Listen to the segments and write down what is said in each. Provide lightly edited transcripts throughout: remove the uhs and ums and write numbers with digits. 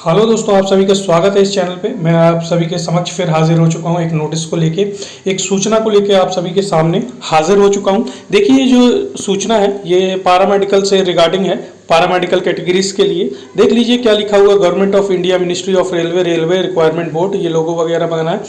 Hello दोस्तों, आप सभी का स्वागत है इस चैनल पे। मैं आप सभी के समक्ष फिर हाजिर हो चुका हूँ एक नोटिस को लेके, एक सूचना को लेके आप सभी के सामने हाजिर हो चुका हूँ। देखिए, ये जो सूचना है ये पैरामेडिकल से रिगार्डिंग है, पैरामेडिकल कैटेगरीज के लिए। देख लीजिए क्या लिखा हुआ, government of India, ministry of railway, railway requirement board, ये लोगो वगैरह बना है।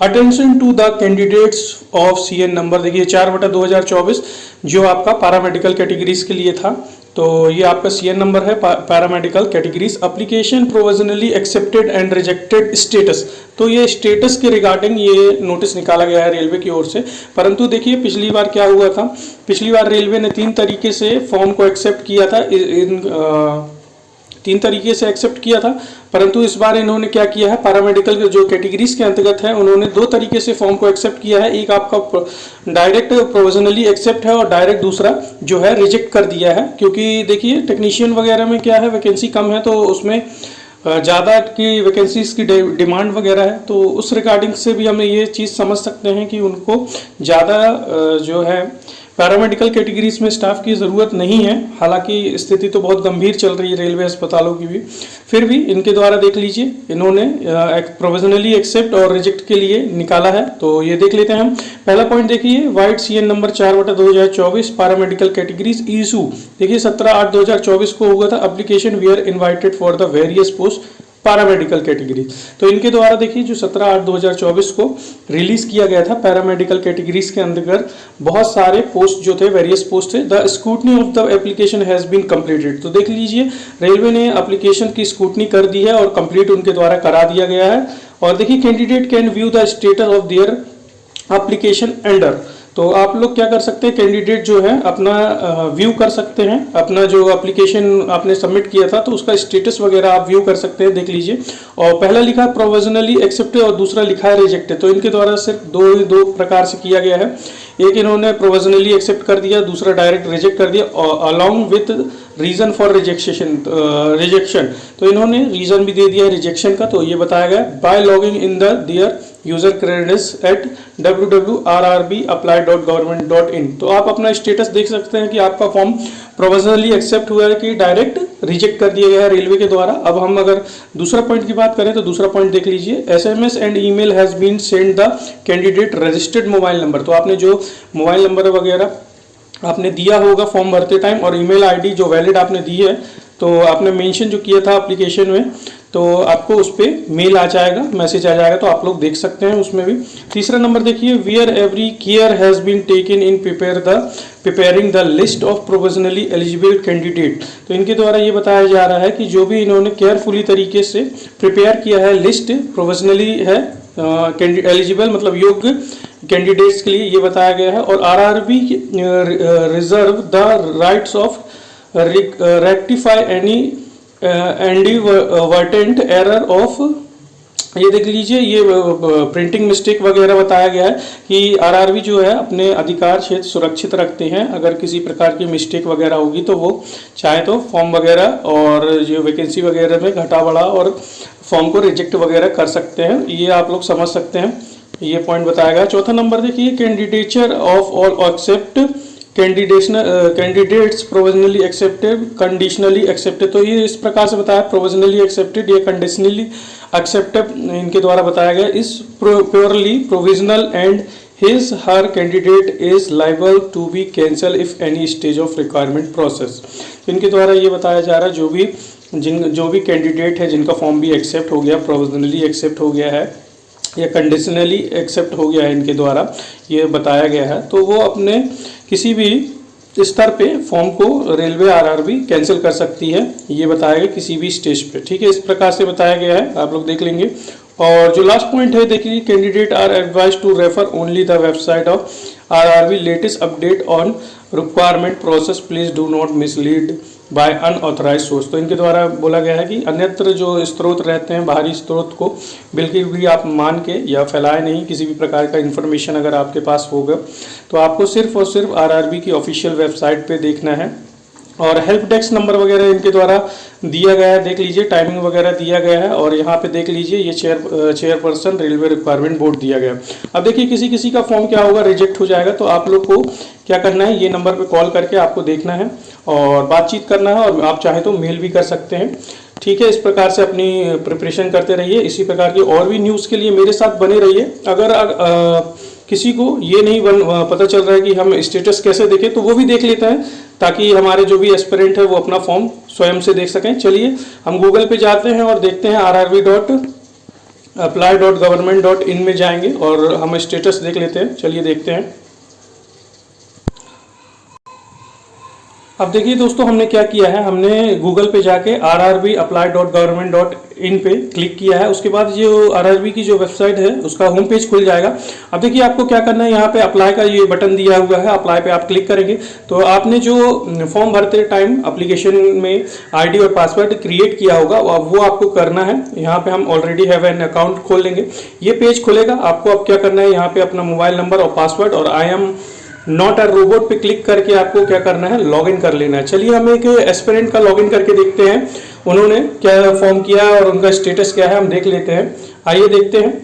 Attention to the candidates of CN number, देखिए 4/2024 जो आपका पैरामेडिकल कैटेगरीज के लिए था। तो ये आपका CN नंबर है, paramedical categories, application provisionally accepted and rejected status. तो ये स्टेटस के रिगार्डिंग ये नोटिस निकाला गया है रेलवे की ओर से। परंतु देखिए पिछली बार क्या हुआ था, पिछली बार रेलवे ने 3 तरीके से फॉर्म को एक्सेप्ट किया था, 3 तरीके से एक्सेप्ट किया था। परंतु इस बार इन्होंने क्या किया है, पैरामेडिकल जो कैटेगरीज के अंतर्गत है उन्होंने 2 तरीके से फॉर्म को एक्सेप्ट किया है। एक आपका डायरेक्ट प्रोविजनली एक्सेप्ट है और डायरेक्ट दूसरा जो है रिजेक्ट कर दिया है। क्योंकि देखिए टेक्नीशियन वगैरह में क्या है, वैकेंसी कम है तो उसमें ज़्यादा की वैकेंसीज की डिमांड वगैरह है। तो उस रिगार्डिंग से भी हम ये चीज़ समझ सकते हैं कि उनको ज़्यादा जो है पैरामेडिकल कैटेगरीज में स्टाफ की ज़रूरत नहीं है। हालांकि स्थिति तो बहुत गंभीर चल रही है रेलवे अस्पतालों की भी, फिर भी इनके द्वारा देख लीजिए इन्होंने प्रोविजनली एक्सेप्ट और रिजेक्ट के लिए निकाला है। तो ये देख लेते हैं हम। पहला पॉइंट देखिए, vide CN number 4/2024 paramedical categories issue. देखिए 17/8/2024 को हुआ था। Application we are invited for the various post paramedical category. तो इनके द्वारा देखिए जो 17/8/2024 को रिलीज किया गया था, पैरामेडिकल कैटेगरीज के अंतर्गत बहुत सारे पोस्ट जो थे, वेरियस पोस्ट थे। The scrutiny of the application has been completed. तो देख लीजिए रेलवे ने एप्लीकेशन की स्क्रूटनी कर दी है और कंप्लीट उनके द्वारा करा दिया गया है। और देखिए candidate can view the status of their application under. तो आप लोग क्या कर सकते हैं, कैंडिडेट जो है अपना व्यू कर सकते हैं, अपना जो एप्लीकेशन आपने सबमिट किया था तो उसका स्टेटस वगैरह आप व्यू कर सकते हैं। देख लीजिए, और पहला लिखा है प्रोविजनली एक्सेप्टेड और दूसरा लिखा है रिजेक्टेड। तो इनके द्वारा सिर्फ दो प्रकार से किया गया है। एक इन्होंने प्रोविजनली एक्सेप्ट कर दिया, दूसरा डायरेक्ट रिजेक्ट कर दिया, along with reason for rejection. तो इन्होंने रीजन भी दे दिया है रिजेक्शन का। तो ये बताया गया by logging in the their user credentials at www.rrbapply.government.in। तो आप अपना स्टेटस देख सकते हैं कि आपका फॉर्म प्रोविजनली एक्सेप्ट हुआ है कि डायरेक्ट रिजेक्ट कर दिया गया है रेलवे के द्वारा। अब हम अगर दूसरा पॉइंट की बात करें तो दूसरा पॉइंट देख लीजिए, SMS and email has been send the candidate registered mobile number. तो आपने जो मोबाइल नंबर वगैरह आपने दिया होगा फॉर्म भरते टाइम और ईमेल ID जो वैलिड आपने दी है, तो आपने मेंशन जो किया था एप्लीकेशन में, तो आपको उस पर मेल आ जाएगा, मैसेज आ जाएगा। तो आप लोग देख सकते हैं उसमें भी। तीसरा नंबर देखिए, where every care has been taken in preparing the list of provisionally eligible candidate. तो इनके द्वारा ये बताया जा रहा है कि जो भी इन्होंने केयरफुली तरीके से प्रिपेयर किया है लिस्ट, प्रोविजनली है एलिजिबल मतलब योग्य कैंडिडेट्स के लिए ये बताया गया है। और RRB reserve the rights of rectify any inadvertent error of. ये देख लीजिए, ये प्रिंटिंग मिस्टेक वगैरह बताया गया है कि RRB जो है अपने अधिकार क्षेत्र सुरक्षित रखते हैं। अगर किसी प्रकार की मिस्टेक वगैरह होगी तो वो चाहे तो फॉर्म वगैरह और जो वैकेंसी वगैरह में घटा बढ़ा और फॉर्म को रिजेक्ट वगैरह कर सकते हैं। ये आप लोग समझ सकते हैं, ये पॉइंट बताया गया। चौथा नंबर देखिए, candidature of all accept candidates provisionally accepted, conditionally accepted. तो ये इस प्रकार से बताया, प्रोविजनली एक्सेप्टेड या कंडीशनली एक्सेप्टेड इनके द्वारा बताया गया। Is purely provisional and his her candidate is liable to be cancel if any stage of requirement process. तो इनके द्वारा ये बताया जा रहा है जो भी कैंडिडेट है जिनका फॉर्म भी एक्सेप्ट हो गया, प्रोविजनली एक्सेप्ट हो गया है या कंडीशनली एक्सेप्ट हो गया है, इनके द्वारा ये बताया गया है, तो वो अपने किसी भी स्तर पे फॉर्म को रेलवे RRB कैंसिल कर सकती है। ये बताया गया किसी भी स्टेज पे, ठीक है, इस प्रकार से बताया गया है, आप लोग देख लेंगे। और जो लास्ट पॉइंट है देखिए, candidate are advise to refer only the website of RRB latest update on requirement process, please do not mislead by unauthorise source. तो इनके द्वारा बोला गया है कि अन्यत्र जो स्रोत रहते हैं, बाहरी स्रोत को बिल्कुल भी आप मान के या फैलाए नहीं। किसी भी प्रकार का इन्फॉर्मेशन अगर आपके पास होगा तो आपको सिर्फ और सिर्फ RRB की ऑफिशियल वेबसाइट पे देखना है। और हेल्प डेस्क नंबर वगैरह इनके द्वारा दिया गया है, देख लीजिए टाइमिंग वगैरह दिया गया है। और यहाँ पे देख लीजिए ये चेयरपर्सन रेलवे रिक्वायरमेंट बोर्ड दिया गया है। अब देखिए किसी किसी का फॉर्म क्या होगा, रिजेक्ट हो जाएगा। तो आप लोग को क्या करना है, ये नंबर पे कॉल करके आपको देखना है और बातचीत करना है, और आप चाहे तो मेल भी कर सकते हैं। ठीक है, इस प्रकार से अपनी प्रिपरेशन करते रहिए। इसी प्रकार की और भी न्यूज़ के लिए मेरे साथ बने रहिए। अगर किसी को ये नहीं पता चल रहा है कि हम स्टेटस कैसे देखें, तो वो भी देख लेता है, ताकि हमारे जो भी एस्पिरेंट है वो अपना फॉर्म स्वयं से देख सकें। चलिए हम गूगल पे जाते हैं और देखते हैं rrb.apply.government.in में जाएंगे और हम स्टेटस देख लेते हैं। चलिए देखते हैं। अब देखिए दोस्तों, हमने क्या किया है, हमने गूगल पे जाके rrbapply.government.in पे क्लिक किया है। उसके बाद जो RRB की जो वेबसाइट है उसका होम पेज खुल जाएगा। अब देखिए आपको क्या करना है, यहाँ पे अप्लाई का ये बटन दिया हुआ है, अप्लाई पे आप क्लिक करेंगे तो आपने जो फॉर्म भरते टाइम एप्लीकेशन में आईडी और पासवर्ड क्रिएट किया होगा वो आपको करना है। यहाँ पे हम ऑलरेडी हैव एन अकाउंट खोल लेंगे, ये पेज खुलेगा। आपको अब क्या करना है, यहाँ पे अपना मोबाइल नंबर और पासवर्ड और I am not a robot पे क्लिक करके आपको क्या करना है, लॉगिन कर लेना है। चलिए हम एक एस्पिरेंट का लॉगिन करके देखते हैं उन्होंने क्या फॉर्म किया है और उनका स्टेटस क्या है, हम देख लेते हैं। आइए देखते हैं।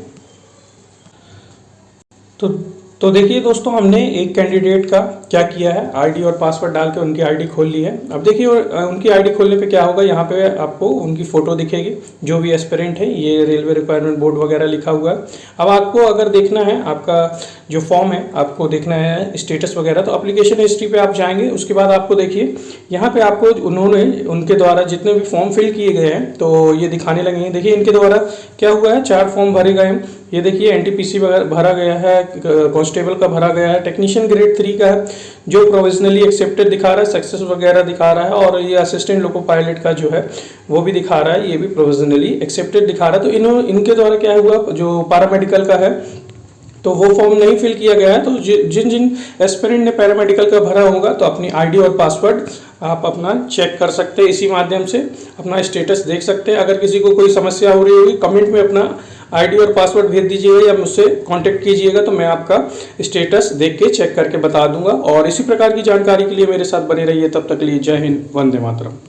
तो देखिए दोस्तों, हमने एक कैंडिडेट का क्या किया है, आईडी और पासवर्ड डाल के उनकी आईडी खोल ली है। अब देखिए उनकी आईडी खोलने पे क्या होगा, यहाँ पे आपको उनकी फ़ोटो दिखेगी, जो भी एस्पिरेंट है, ये रेलवे रिक्वायरमेंट बोर्ड वगैरह लिखा हुआ है। अब आपको अगर देखना है, आपका जो फॉर्म है आपको देखना है स्टेटस वगैरह, तो एप्लीकेशन हिस्ट्री पे आप जाएंगे। उसके बाद आपको देखिए यहाँ पे आपको उन्होंने उनके द्वारा जितने भी फॉर्म फिल किए गए हैं तो ये दिखाने लगे हैं। देखिए इनके द्वारा क्या हुआ है, 4 फॉर्म भरे गए हैं। ये देखिए NTPC भरा गया है, कांस्टेबल का भरा गया है, टेक्नीशियन ग्रेड 3 का है जो प्रोविजनली एक्सेप्टेड दिखा रहा है, सक्सेस वगैरह दिखा रहा है, और ये असिस्टेंट लोको पायलट का जो है वो भी दिखा रहा है, ये भी प्रोविजनली एक्सेप्टेड दिखा रहा है। तो इनके द्वारा क्या हुआ, जो पैरामेडिकल का है तो वो फॉर्म नहीं फिल किया गया है। तो जिन एस्पिरेंट ने पैरामेडिकल का भरा होगा तो अपनी आईडी और पासवर्ड आप अपना चेक कर सकते हैं, इसी माध्यम से अपना स्टेटस देख सकते हैं। अगर किसी को कोई समस्या हो रही होगी, कमेंट में अपना आईडी और पासवर्ड भेज दीजिएगा या मुझसे कांटेक्ट कीजिएगा, तो मैं आपका स्टेटस देख के चेक करके बता दूंगा। और इसी प्रकार की जानकारी के लिए मेरे साथ बने रहिए। तब तक के लिए जय हिंद, वंदे मातरम।